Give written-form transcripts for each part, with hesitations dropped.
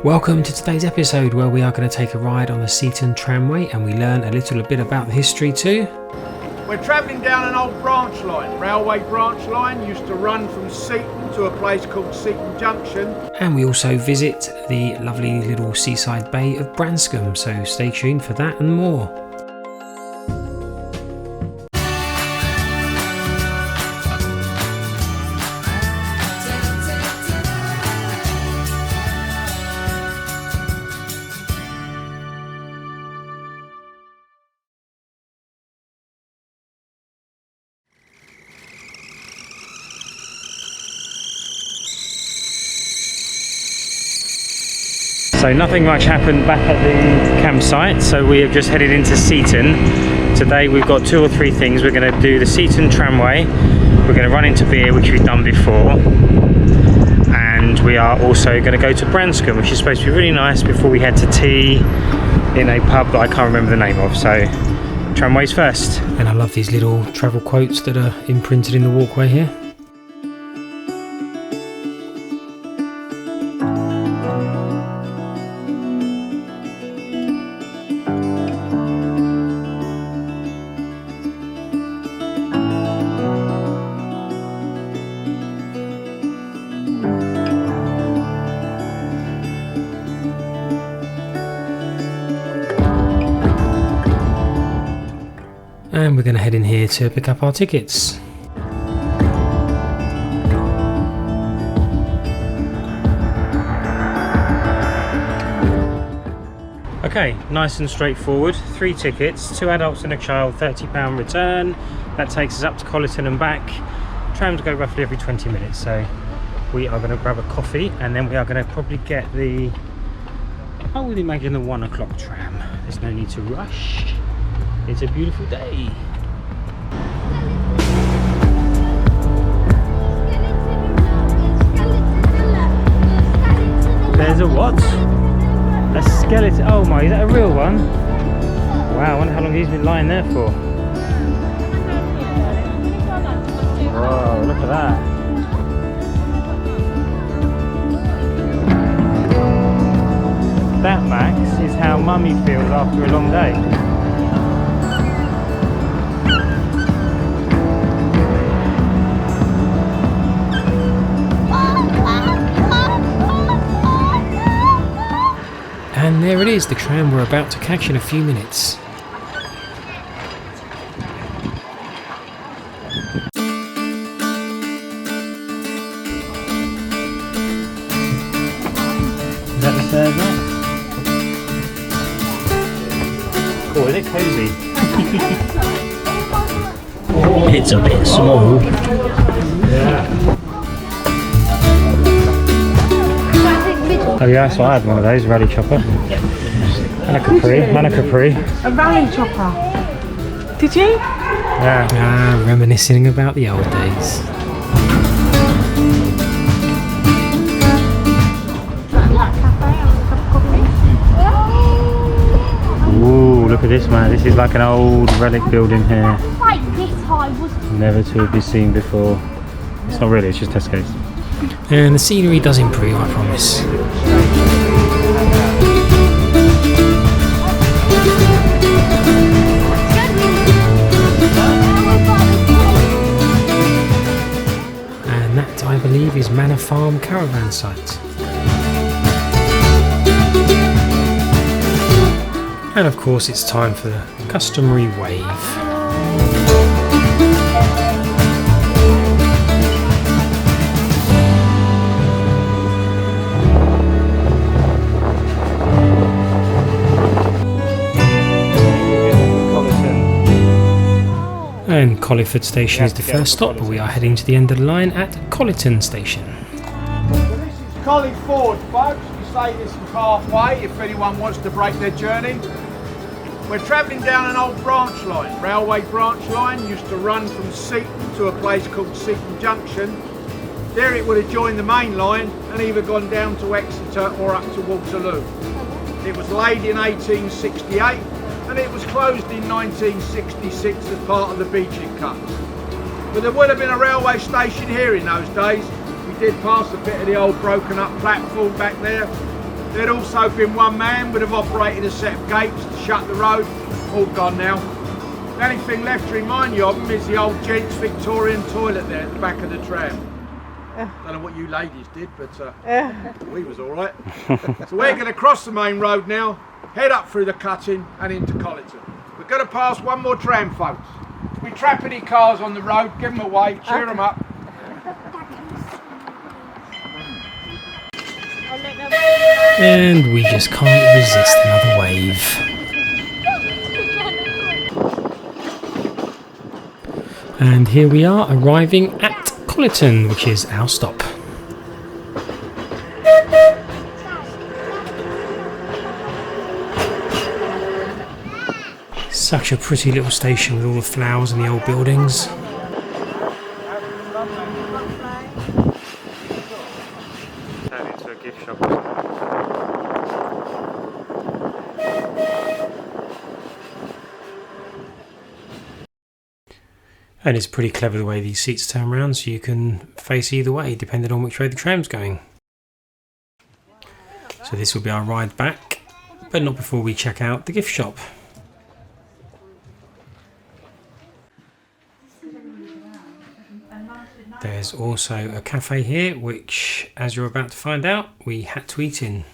Welcome to today's episode where we are going to take a ride on the Seaton Tramway and we learn a little bit about the history too. We're travelling down an old branch line, railway branch line, used to run from Seaton to a place called Seaton Junction. And we also visit the lovely little seaside bay of Branscombe, so stay tuned for that and more. So nothing much happened back at the campsite, so we have just headed into Seaton. Today we've got 2 or 3 things. We're going to do the Seaton Tramway, we're going to run into beer, which we've done before, and we are also going to go to Branscombe, which is supposed to be really nice, before we head to tea in a pub that I can't remember the name of. So tramways first. And I love these little travel quotes that are imprinted in the walkway here. And we're going to head in here to pick up our tickets. Okay, nice and straightforward. 3 tickets, 2 adults and a child, £30 return. That takes us up to Colyton and back. Trams go roughly every 20 minutes, so we are going to grab a coffee and then we are going to probably get the, I would imagine, the 1 o'clock tram. There's no need to rush. It's a beautiful day. There's a what? A skeleton. Oh my, is that a real one? Wow, I wonder how long he's been lying there for. Whoa, look at that. That, Max, is how Mummy feels after a long day. And there it is, the tram we're about to catch in a few minutes. Is that the third one? Oh, is it cosy? It's a bit small. Yeah. Oh yeah, so I had one of those, rally chopper. And a Capri. A rally chopper? Did you? Yeah. Ah, reminiscing about the old days. Ooh, look at this, man. This is like an old relic building here. Never to be seen before. It's not really, it's just Tesco's. And the scenery does improve, I promise. And that, I believe, is Manor Farm caravan site. And of course it's time for the customary wave. And Colyton station is the first stop, but we are heading to the end of the line at Colyton station. So this is Collie Ford, folks. We say this is halfway if anyone wants to break their journey. We're travelling down an old branch line, railway branch line, used to run from Seaton to a place called Seaton Junction. There it would have joined the main line and either gone down to Exeter or up to Waterloo. It was laid in 1868 and it was closed in 1966 as part of the beaching cut. But there would have been a railway station here in those days. We did pass a bit of the old broken up platform back there. There'd also been one man would have operated a set of gates to shut the road. All gone now. The only thing left to remind you of them is the old gents' Victorian toilet there at the back of the tram. Don't know what you ladies did, but we was all right. So we're going to cross the main road now, head up through the cutting and into Colyton. We're going to pass one more tram, folks. If we trap any cars on the road, give them a wave, cheer them up. And we just can't resist another wave. And here we are arriving at Colyton, which is our stop. Such a pretty little station with all the flowers and the old buildings. Turn into a gift shop. And it's pretty clever the way these seats turn around, so you can face either way depending on which way the tram's going. So this will be our ride back, but not before we check out the gift shop. There's also a cafe here, which, as you're about to find out, we had to eat in.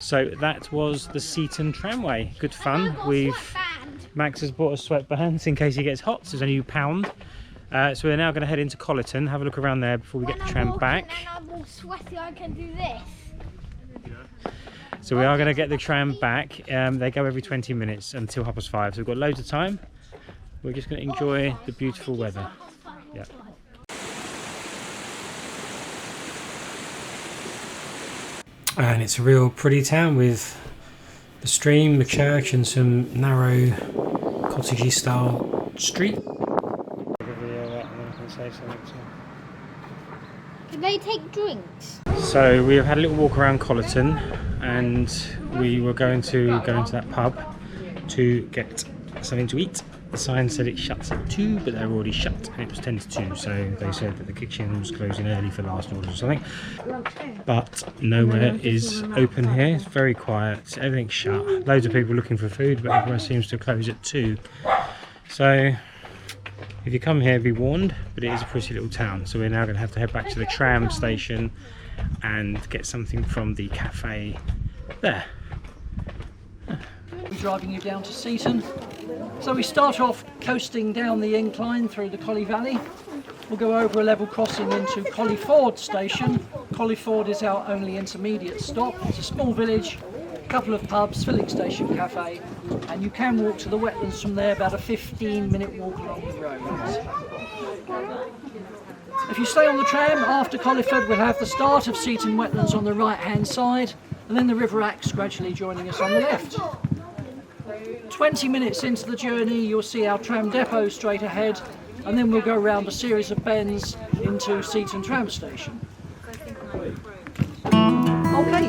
So that was the Seaton Tramway. Good fun. Max has bought us sweatbands in case he gets hot, so it's only £1. So we're now going to head into Colyton, have a look around there before we get the tram back. When I'm all sweaty, I can do this. So we are going to get the tram back. They go every 20 minutes until 5:30, so we've got loads of time. We're just going to enjoy the beautiful weather. Yeah. And it's a real pretty town with the stream, the church, and some narrow cottagey style street. Can they take drinks? So we have had a little walk around Colyton, and we were going to go into that pub to get something to eat. The sign said it shuts at 2, but they're already shut, and it was 10 to 2, so they said that the kitchen was closing early for last orders or something. But nowhere is open here. It's very quiet. Everything's shut. Loads of people looking for food, but everyone seems to close at 2. So if you come here, be warned, but it is a pretty little town. So we're now going to have to head back to the tram station and get something from the cafe there. Driving you down to Seaton. So we start off coasting down the incline through the Collie Valley. We'll go over a level crossing into Collyford station. Collyford is our only intermediate stop. It's a small village, a couple of pubs, filling station cafe, and you can walk to the wetlands from there, about a 15-minute walk along the road. If you stay on the tram, after Collyford we'll have the start of Seaton Wetlands on the right hand side, and then the River Axe gradually joining us on the left. 20 minutes into the journey you'll see our tram depot straight ahead, and then we'll go around a series of bends into Seaton tram station. Okay.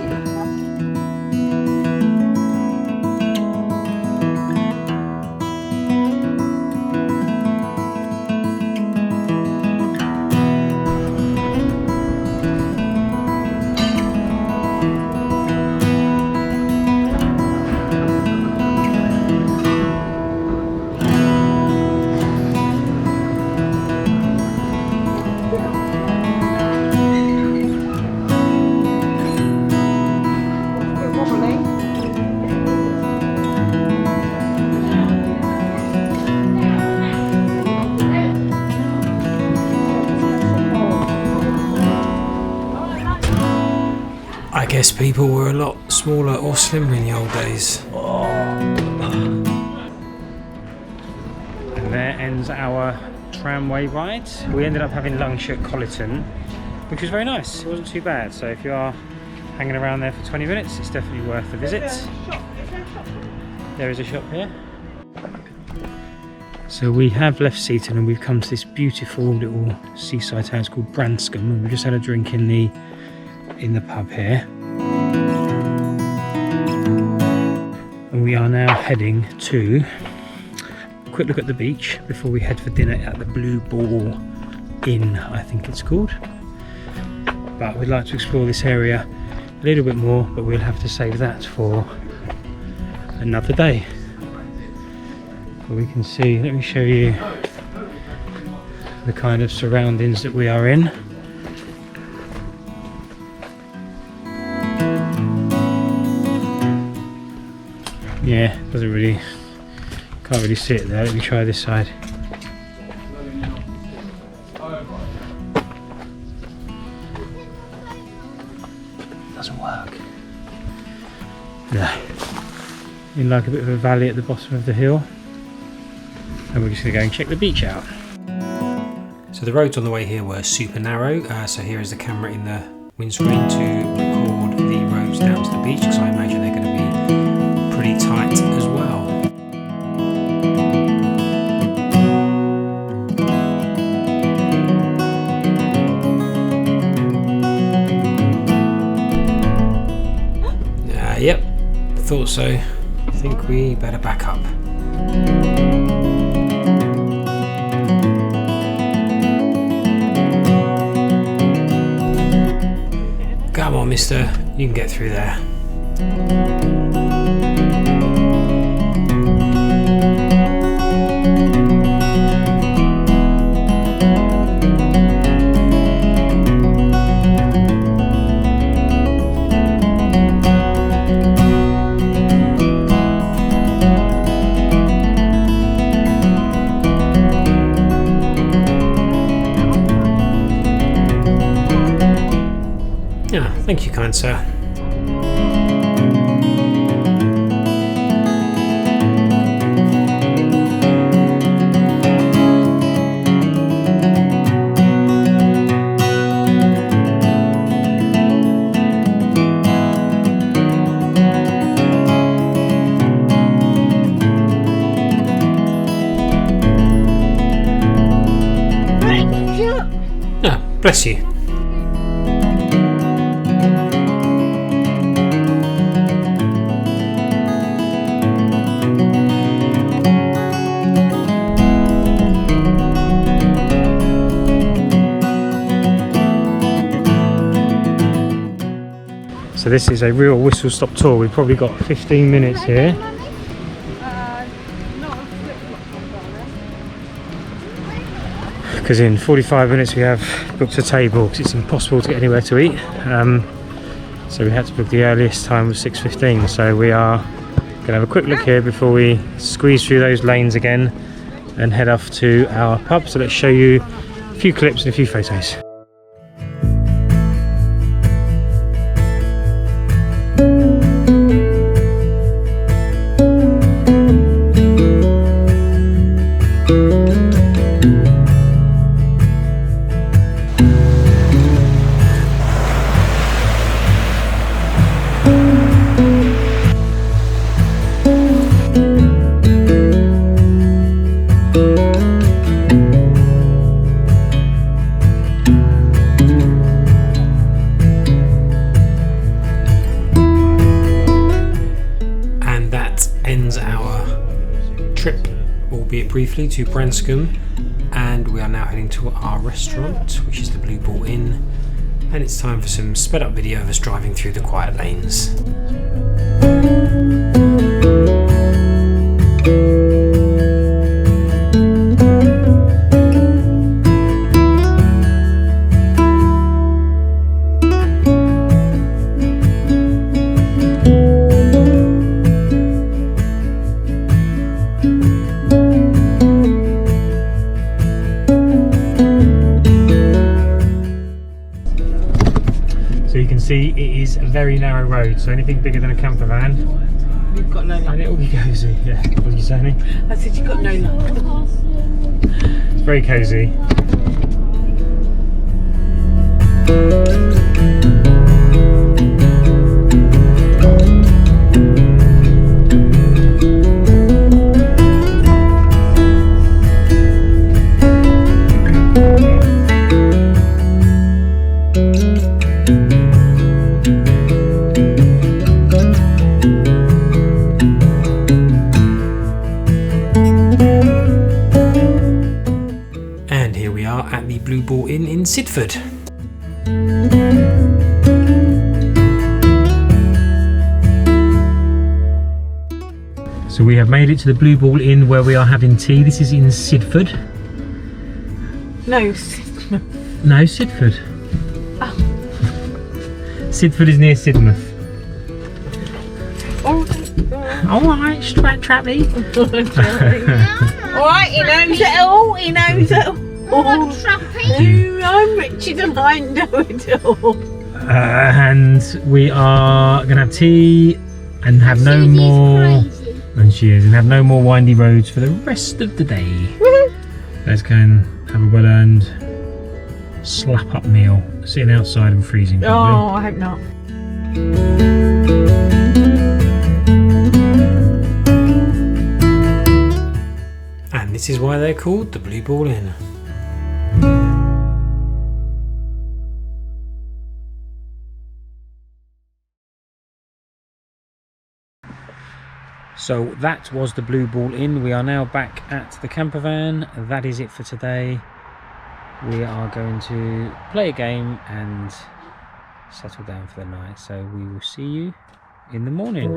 I guess people were a lot smaller or slimmer in the old days. And there ends our tramway ride. We ended up having lunch at Colyton, which was very nice. It wasn't too bad. So if you are hanging around there for 20 minutes, it's definitely worth a visit. There is a shop here. So we have left Seaton and we've come to this beautiful little seaside town called Branscombe, and we just had a drink in the pub here. And we are now heading to a quick look at the beach before we head for dinner at the Blue Ball Inn, I think it's called. But we'd like to explore this area a little bit more, but we'll have to save that for another day. But we can see, let me show you the kind of surroundings that we are in. Yeah, doesn't really, can't really see it there. Let me try this side. Doesn't work. No. In like a bit of a valley at the bottom of the hill. And we're just going to go and check the beach out. So the roads on the way here were super narrow. So here is the camera in the windscreen to record the roads down to the beach, because I imagine they're going to be pretty tight as well. Yep, thought so. I think we better back up. Come on, mister, you can get through there. Yeah, thank you, kind sir. Ah, bless you. So this is a real whistle stop tour. We've probably got 15 minutes here. Because in 45 minutes we have booked a table, because it's impossible to get anywhere to eat. So we had to book the earliest time was 6:15. So we are going to have a quick look here before we squeeze through those lanes again and head off to our pub. So let's show you a few clips and a few photos. Albeit briefly, to Branscombe, and we are now heading to our restaurant, which is the Blue Ball Inn, and it's time for some sped up video of us driving through the quiet lanes. So you can see it is a very narrow road, so anything bigger than a camper van, You've got no luck. and it will be cosy. Yeah, what did you say, Annie? I said you've got no luck. It's very cosy. At the Blue Ball Inn in Sidford. So we have made it to the Blue Ball Inn where we are having tea. This is in Sidford. No. No, Sidford. Oh. Sidford is near Sidmouth. Oh. Alright, Trappy. Alright, he knows it all. He knows it all. Oh, Trappy. I'm Richard and I know it all. And we are going to have tea and have no more. Crazy. And she is, and have no more windy roads for the rest of the day. Let's go and have a well earned slap up meal. Sitting outside and freezing. Probably. Oh, I hope not. And this is why they're called the Blue Ball Inn. So that was the Blue Ball Inn. We are now back at the camper van. That is it for today. We are going to play a game and settle down for the night. So we will see you in the morning.